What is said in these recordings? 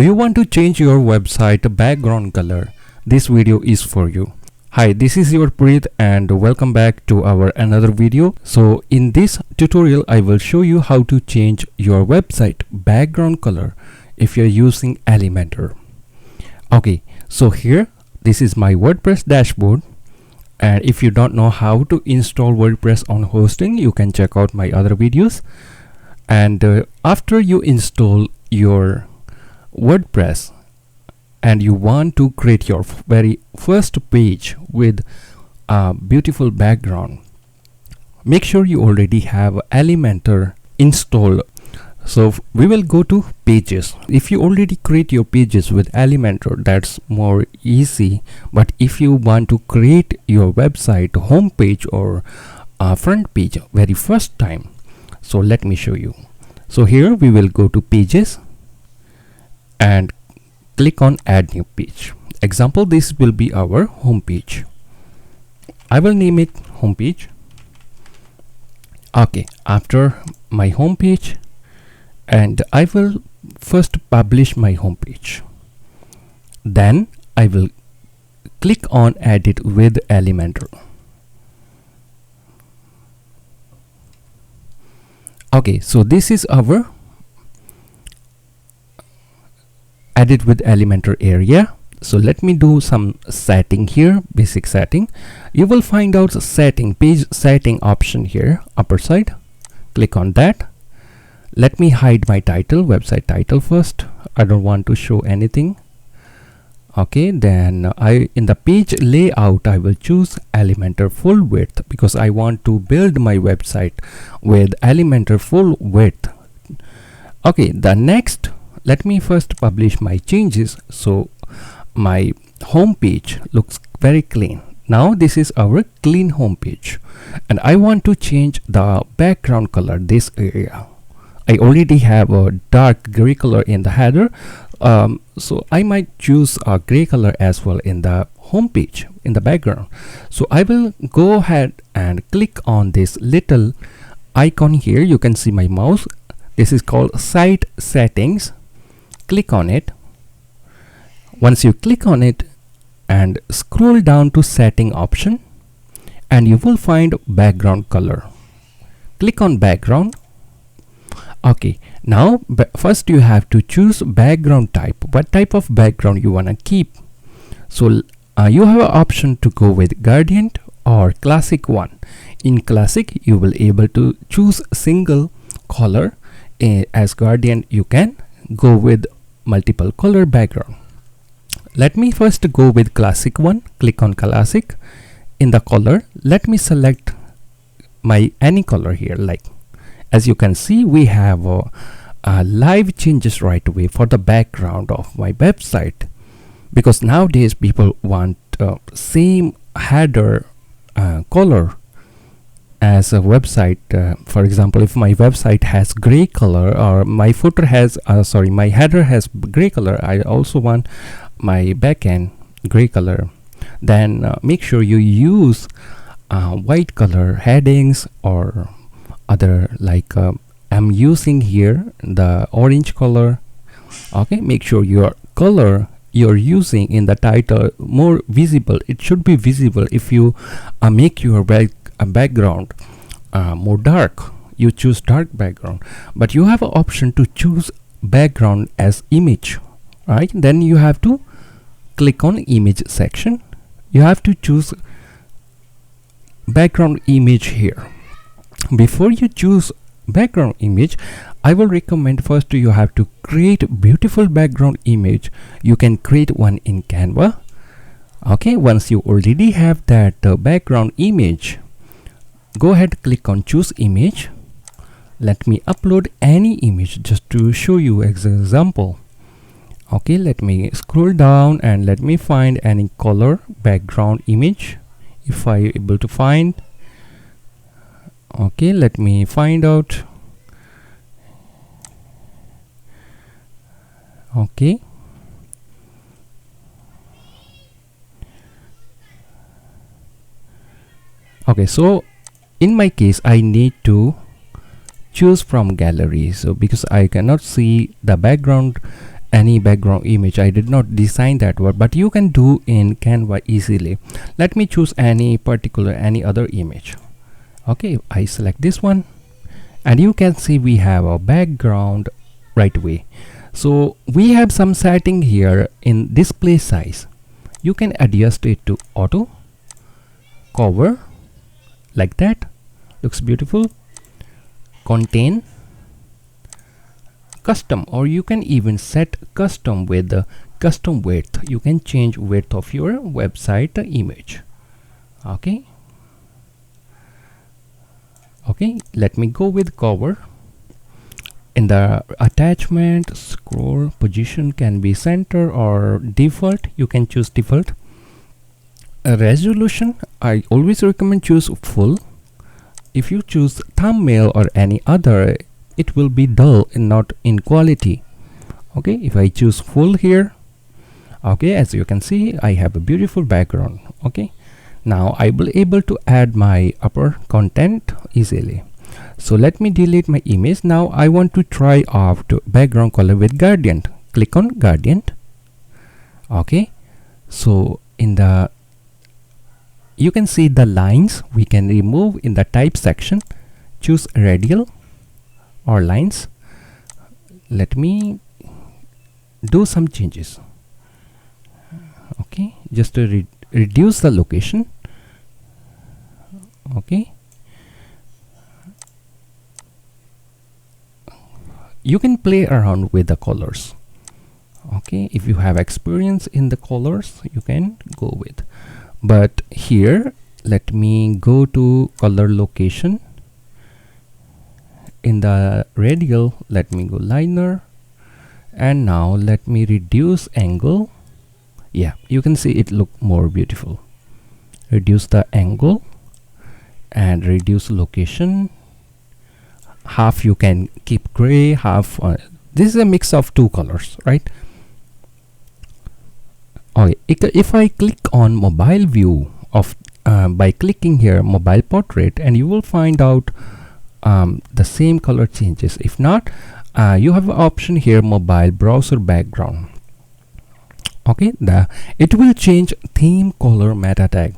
Do you want to change your website background color? This video is for you. Hi, this is your Preet and welcome back to our another video. So in this tutorial I will show you how to change your website background color if you're using Elementor. Okay, so here this is my WordPress dashboard, and if you don't know how to install WordPress on hosting, you can check out my other videos. And after you install your WordPress and you want to create your very first page with a beautiful background, make sure you already have Elementor installed. So we will go to pages. If you already create your pages with Elementor, that's more easy. But if you want to create your website home page or front page very first time, so let me show you. So here we will go to pages and click on add new page. Example, this will be our home page. I will name it home page. Okay, after my home page, and I will first publish my home page. Then I will click on edit with Elementor. Okay, so this is our edit with Elementor area. So let me do some setting here, basic setting. You will find out setting, page setting option here, upper side. Click on that. Let me hide my title, website title first. I don't want to show anything. Okay, then in the page layout I will choose Elementor full width because I want to build my website with Elementor full width. Okay, the next, let me first publish my changes. So my home page looks very clean. Now this is our clean home page, and I want to change the background color, this area. I already have a dark gray color in the header, so I might choose a gray color as well in the home page, in the background. So I will go ahead and click on this little icon here. You can see my mouse. This is called site settings. Click on it. Once you click on it and scroll down to setting option, and you will find background color. Click on background. Okay, now first you have to choose background type. What type of background you want to keep? So you have an option to go with gradient or classic one. In classic you will able to choose single color. As gradient you can go with multiple color background. Let me first go with classic one. Click on classic. In the color, let me select my any color here. Like, as you can see, we have live changes right away for the background of my website, because nowadays people want same header color as a website. For example, if my website has gray color, or my footer has my header has gray color, I also want my backend gray color. Then make sure you use white color headings or other, like I'm using here the orange color. Okay, make sure your color you're using in the title more visible. It should be visible. If you make your background more dark, you choose dark background, but you have an option to choose background as image, right? Then you have to click on image section. You have to choose background image here. Before you choose background image, I will recommend first you have to create beautiful background image. You can create one in Canva. Okay, once you already have that background image, go ahead, click on choose image. Let me upload any image just to show you as an example. Okay, let me scroll down and let me find any color background image if I able to find. Okay, let me find out. Okay, okay, so in my case I need to choose from gallery. So because I cannot see the background any background image. I did not design that one, but you can do in Canva easily. Let me choose any other image. Okay, I select this one, and you can see we have a background right away. So we have some setting here in display size. You can adjust it to auto, cover, like that, looks beautiful, contain, custom, or you can even set custom with the custom width. You can change width of your website image. Okay, let me go with cover. In the attachment, scroll position can be center or default. You can choose default. Resolution, I always recommend choose full. If you choose thumbnail or any other, it will be dull and not in quality. Okay, if I choose full here, okay, as you can see, I have a beautiful background. Okay, now I will able to add my upper content easily. So let me delete my image. Now I want to try out background color with gradient. Click on gradient. Okay, so in the you can see the lines we can remove in the type section. Choose radial or lines. Let me do some changes. Okay, just to reduce the location. Okay, you can play around with the colors. Okay, if you have experience in the colors, you can go with. But here, let me go to color location. In the radial, let me go liner, and now let me reduce angle. Yeah, you can see it look more beautiful. Reduce the angle and reduce location. Half you can keep gray, half this is a mix of two colors, right? Okay, if I click on mobile view of by clicking here mobile portrait, and you will find out the same color changes. If not, you have an option here, mobile browser background. Okay, it will change theme color meta tag.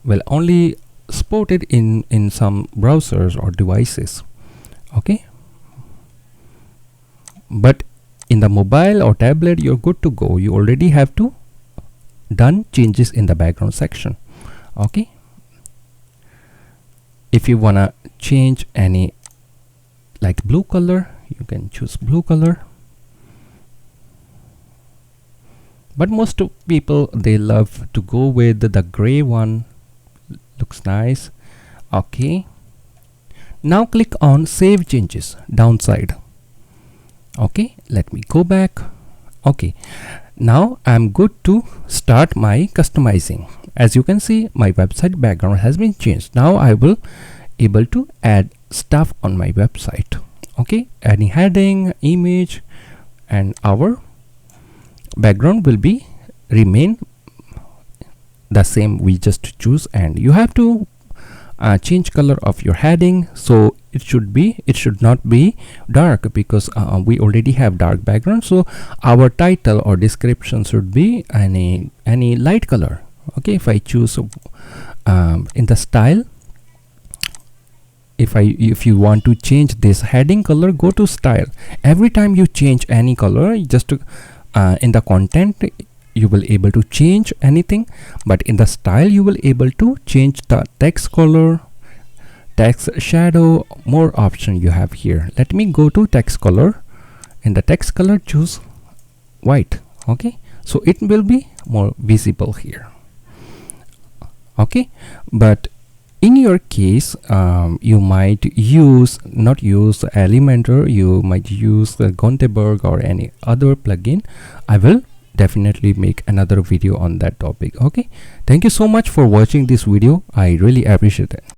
Well, only spotted in some browsers or devices. Okay, but in the mobile or tablet, you're good to go. You already have to done changes in the background section. Okay, if you wanna change any like blue color, you can choose blue color. But most of people, they love to go with the gray one. Looks nice. Okay, now click on save changes downside. Okay, let me go back. Okay, now I'm good to start my customizing. As you can see, my website background has been changed. Now I will able to add stuff on my website. Okay, adding heading, image, and our background will be remain the same. We just choose, and you have to change color of your heading, so it should not be dark, because we already have dark background. So our title or description should be any light color. Okay, if I choose in the style, if you want to change this heading color, go to style. Every time you change any color, just in the content you will able to change anything, but in the style you will able to change the text color, text shadow, more option you have here. Let me go to text color. In the text color, choose white. Okay, so it will be more visible here. Okay, but in your case, you might not use Elementor, you might use the Gutenberg or any other plugin. I will definitely make another video on that topic. Okay, thank you so much for watching this video. I really appreciate it.